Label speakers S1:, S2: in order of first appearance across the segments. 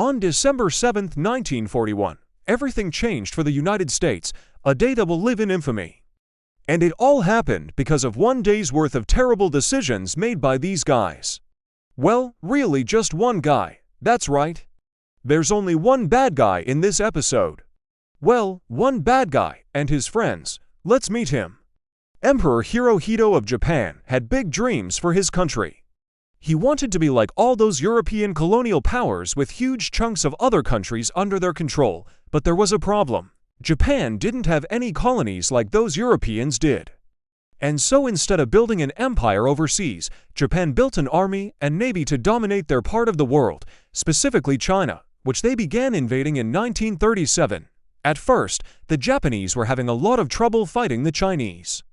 S1: On December 7, 1941, everything changed for the United States, a day that will live in infamy. And it all happened because of one day's worth of terrible decisions made by these guys. Well, really just one guy, that's right. There's only one bad guy in this episode. Well, one bad guy and his friends. Let's meet him. Emperor Hirohito of Japan had big dreams for his country. He wanted to be like all those European colonial powers with huge chunks of other countries under their control, but there was a problem. Japan didn't have any colonies like those Europeans did. And so instead of building an empire overseas, Japan built an army and navy to dominate their part of the world, specifically China, which they began invading in 1937. At first, the Japanese were having a lot of trouble fighting the Chinese.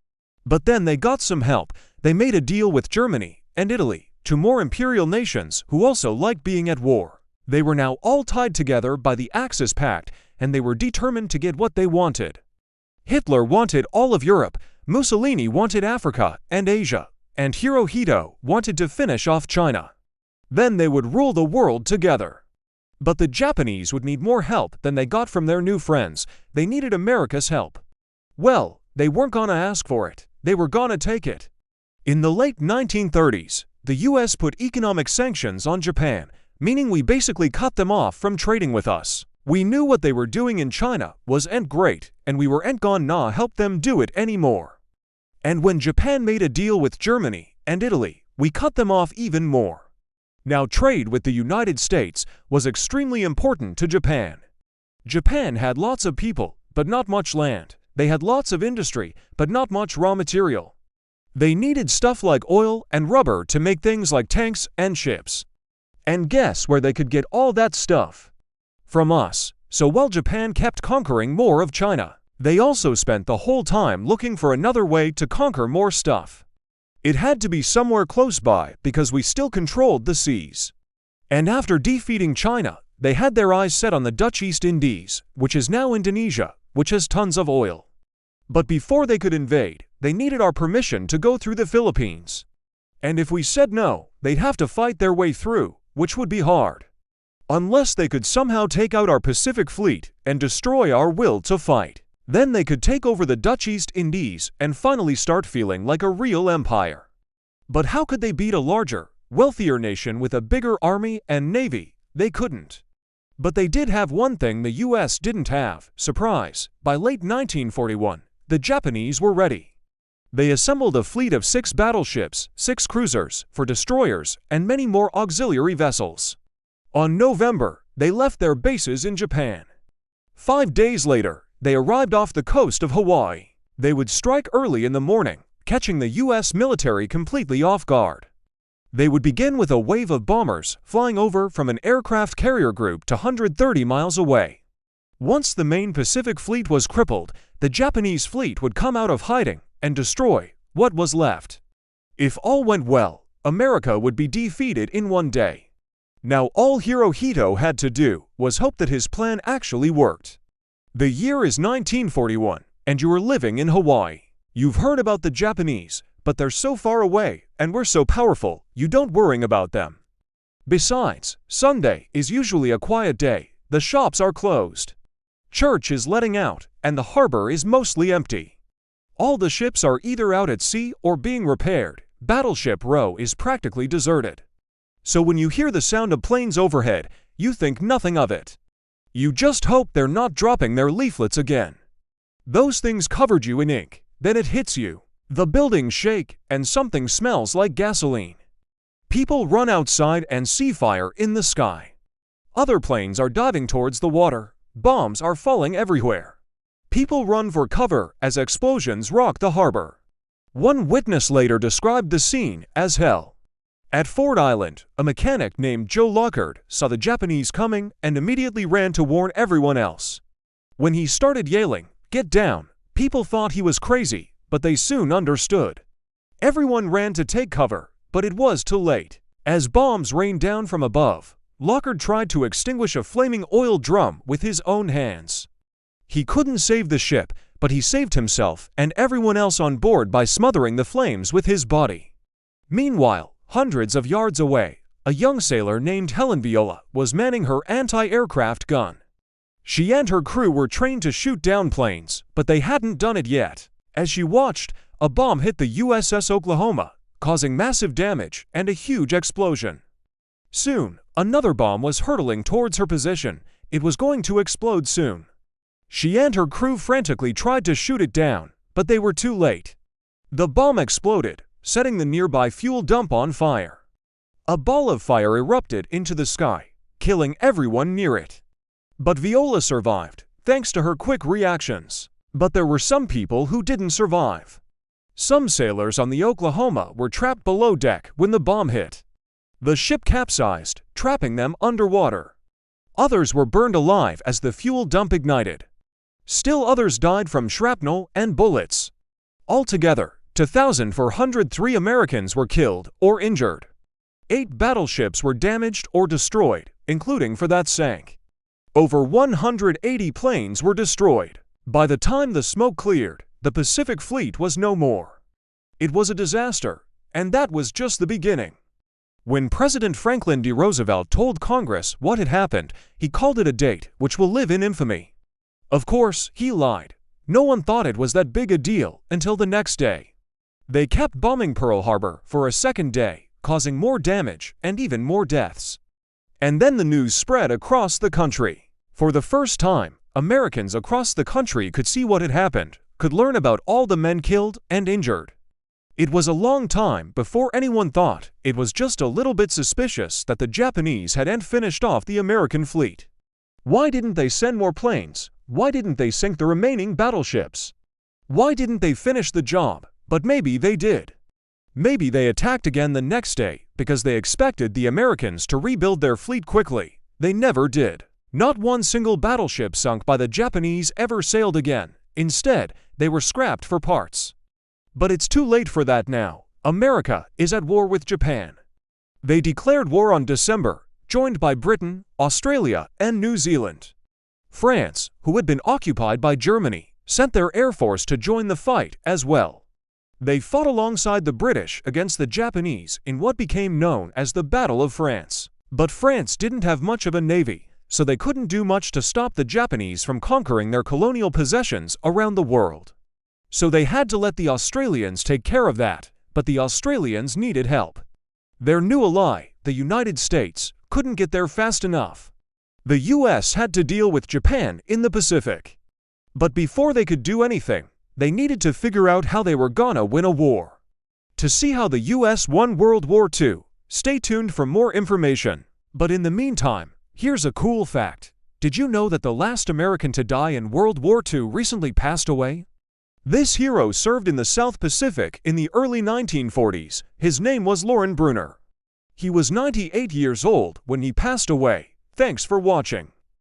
S1: But then they got some help. They made a deal with Germany and Italy, two more imperial nations who also liked being at war. They were now all tied together by the Axis Pact, and they were determined to get what they wanted. Hitler wanted all of Europe, Mussolini wanted Africa and Asia, and Hirohito wanted to finish off China. Then they would rule the world together. But the Japanese would need more help than they got from their new friends. They needed America's help. Well, they weren't gonna ask for it. They were gonna take it. In the late 1930s, the US put economic sanctions on Japan, meaning we basically cut them off from trading with us. We knew what they were doing in China wasn't great, and we weren't gonna help them do it anymore. And when Japan made a deal with Germany and Italy, we cut them off even more. Now, trade with the United States was extremely important to Japan. Japan had lots of people, but not much land. They had lots of industry, but not much raw material. They needed stuff like oil and rubber to make things like tanks and ships. And guess where they could get all that stuff? From us. So while Japan kept conquering more of China, they also spent the whole time looking for another way to conquer more stuff. It had to be somewhere close by because we still controlled the seas. And after defeating China, they had their eyes set on the Dutch East Indies, which is now Indonesia, which has tons of oil. But before they could invade, they needed our permission to go through the Philippines. And if we said no, they'd have to fight their way through, which would be hard. Unless they could somehow take out our Pacific Fleet and destroy our will to fight. Then they could take over the Dutch East Indies and finally start feeling like a real empire. But how could they beat a larger, wealthier nation with a bigger army and navy? They couldn't. But they did have one thing the US didn't have. Surprise! By late 1941, the Japanese were ready. They assembled a fleet of 6 battleships, 6 cruisers, 4 destroyers, and many more auxiliary vessels. On November, they left their bases in Japan. 5 days later, they arrived off the coast of Hawaii. They would strike early in the morning, catching the US military completely off guard. They would begin with a wave of bombers flying over from an aircraft carrier group to 130 miles away. Once the main Pacific Fleet was crippled, the Japanese fleet would come out of hiding and destroy what was left. If all went well, America would be defeated in one day. Now all Hirohito had to do was hope that his plan actually worked. The year is 1941, and you are living in Hawaii. You've heard about the Japanese, but they're so far away, and we're so powerful, you don't worry about them. Besides, Sunday is usually a quiet day. The shops are closed. Church is letting out, and the harbor is mostly empty. All the ships are either out at sea or being repaired. Battleship Row is practically deserted. So when you hear the sound of planes overhead, you think nothing of it. You just hope they're not dropping their leaflets again. Those things covered you in ink. Then it hits you. The buildings shake, and something smells like gasoline. People run outside and see fire in the sky. Other planes are diving towards the water. Bombs are falling everywhere. People run for cover as explosions rock the harbor. One witness later described the scene as hell. At Ford Island, a mechanic named Joe Lockhart saw the Japanese coming and immediately ran to warn everyone else. When he started yelling, "Get down," people thought he was crazy, but they soon understood. Everyone ran to take cover, but it was too late. As bombs rained down from above, Lockhart tried to extinguish a flaming oil drum with his own hands. He couldn't save the ship, but he saved himself and everyone else on board by smothering the flames with his body. Meanwhile, hundreds of yards away, a young sailor named Helen Viola was manning her anti-aircraft gun. She and her crew were trained to shoot down planes, but they hadn't done it yet. As she watched, a bomb hit the USS Oklahoma, causing massive damage and a huge explosion. Soon, another bomb was hurtling towards her position. It was going to explode soon. She and her crew frantically tried to shoot it down, but they were too late. The bomb exploded, setting the nearby fuel dump on fire. A ball of fire erupted into the sky, killing everyone near it. But Viola survived, thanks to her quick reactions. But there were some people who didn't survive. Some sailors on the Oklahoma were trapped below deck when the bomb hit. The ship capsized, trapping them underwater. Others were burned alive as the fuel dump ignited. Still others died from shrapnel and bullets. Altogether, 2,403 Americans were killed or injured. 8 battleships were damaged or destroyed, including four that sank. Over 180 planes were destroyed. By the time the smoke cleared, the Pacific Fleet was no more. It was a disaster, and that was just the beginning. When President Franklin D. Roosevelt told Congress what had happened, he called it a date which will live in infamy. Of course, he lied. No one thought it was that big a deal until the next day. They kept bombing Pearl Harbor for a second day, causing more damage and even more deaths. And then the news spread across the country. For the first time, Americans across the country could see what had happened, could learn about all the men killed and injured. It was a long time before anyone thought it was just a little bit suspicious that the Japanese hadn't finished off the American fleet. Why didn't they send more planes? Why didn't they sink the remaining battleships? Why didn't they finish the job? But maybe they did. Maybe they attacked again the next day because they expected the Americans to rebuild their fleet quickly. They never did. Not one single battleship sunk by the Japanese ever sailed again. Instead, they were scrapped for parts. But it's too late for that now. America is at war with Japan. They declared war on December, joined by Britain, Australia, and New Zealand. France, who had been occupied by Germany, sent their air force to join the fight as well. They fought alongside the British against the Japanese in what became known as the Battle of France. But France didn't have much of a navy, so they couldn't do much to stop the Japanese from conquering their colonial possessions around the world. So they had to let the Australians take care of that, but the Australians needed help. Their new ally, the United States, couldn't get there fast enough. The US had to deal with Japan in the Pacific. But before they could do anything, they needed to figure out how they were gonna win a war. To see how the US won World War II, stay tuned for more information. But in the meantime, here's a cool fact. Did you know that the last American to die in World War II recently passed away? This hero served in the South Pacific in the early 1940s. His name was Lauren Bruner. He was 98 years old when he passed away. Thanks for watching.